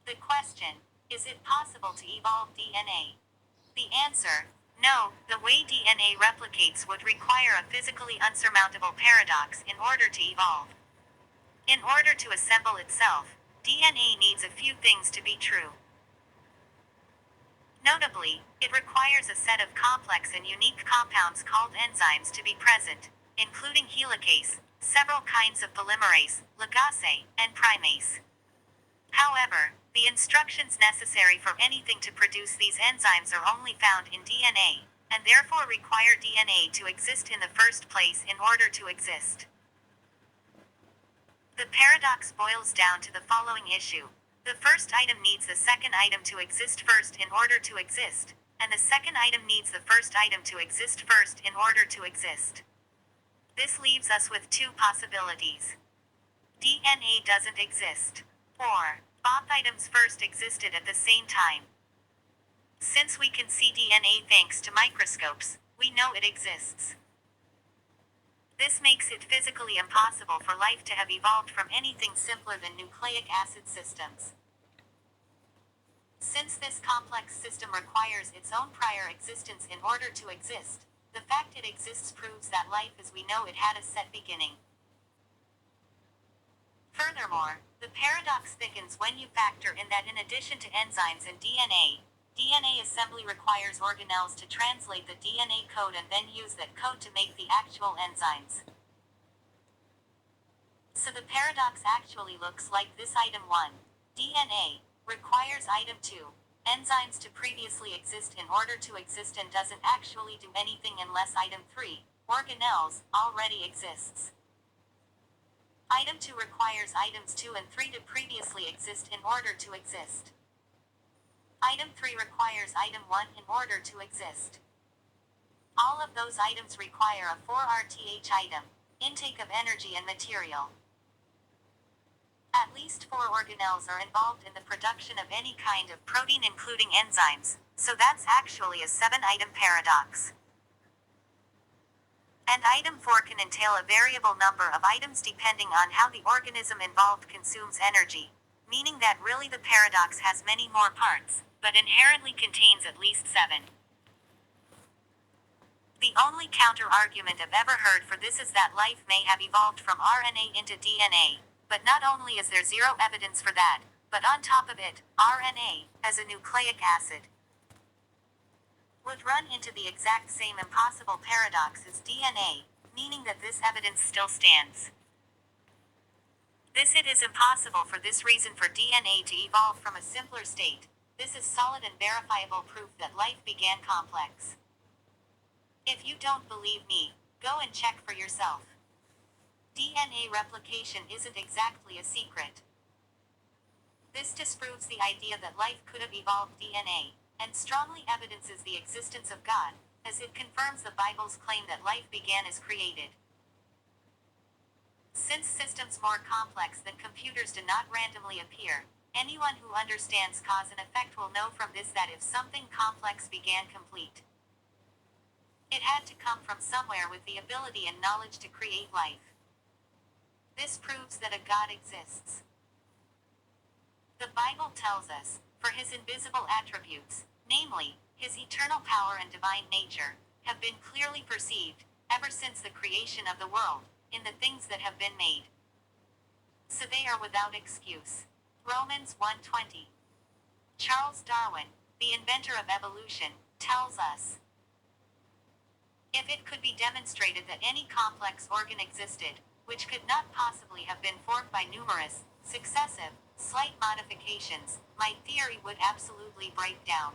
The question, is it possible to evolve DNA? The answer, no, the way DNA replicates would require a physically unsurmountable paradox in order to evolve. In order to assemble itself, DNA needs a few things to be true. Notably, it requires a set of complex and unique compounds called enzymes to be present, including helicase, several kinds of polymerase, ligase, and primase. However, the instructions necessary for anything to produce these enzymes are only found in DNA, and therefore require DNA to exist in the first place in order to exist. The paradox boils down to the following issue. The first item needs the second item to exist first in order to exist, and the second item needs the first item to exist first in order to exist. This leaves us with two possibilities. DNA doesn't exist. Or, both items first existed at the same time. Since we can see DNA thanks to microscopes, we know it exists. This makes it physically impossible for life to have evolved from anything simpler than nucleic acid systems. Since this complex system requires its own prior existence in order to exist, the fact it exists proves that life as we know it had a set beginning. Furthermore, the paradox thickens when you factor in that in addition to enzymes and DNA assembly requires organelles to translate the DNA code and then use that code to make the actual enzymes. So the paradox actually looks like this: item 1, DNA, requires item 2, enzymes to previously exist in order to exist and doesn't actually do anything unless item 3, organelles, already exists. Item 2 requires items 2 and 3 to previously exist in order to exist. Item 3 requires item 1 in order to exist. All of those items require a 4RTH item, intake of energy and material. At least 4 organelles are involved in the production of any kind of protein including enzymes, so that's actually a 7-item paradox. And item 4 can entail a variable number of items depending on how the organism involved consumes energy, meaning that really the paradox has many more parts, but inherently contains at least 7. The only counter-argument I've ever heard for this is that life may have evolved from RNA into DNA, but not only is there zero evidence for that, but on top of it, RNA, as a nucleic acid, would run into the exact same impossible paradox as DNA, meaning that this evidence still stands. It is impossible for this reason for DNA to evolve from a simpler state. This is solid and verifiable proof that life began complex. If you don't believe me, go and check for yourself. DNA replication isn't exactly a secret. This disproves the idea that life could have evolved DNA, and strongly evidences the existence of God, as it confirms the Bible's claim that life began as created. Since systems more complex than computers do not randomly appear, anyone who understands cause and effect will know from this that if something complex began complete, it had to come from somewhere with the ability and knowledge to create life. This proves that a God exists. The Bible tells us, for his invisible attributes, namely, his eternal power and divine nature, have been clearly perceived, ever since the creation of the world, in the things that have been made. So they are without excuse. Romans 1:20. Charles Darwin, the inventor of evolution, tells us, if it could be demonstrated that any complex organ existed, which could not possibly have been formed by numerous, successive, slight modifications, my theory would absolutely break down.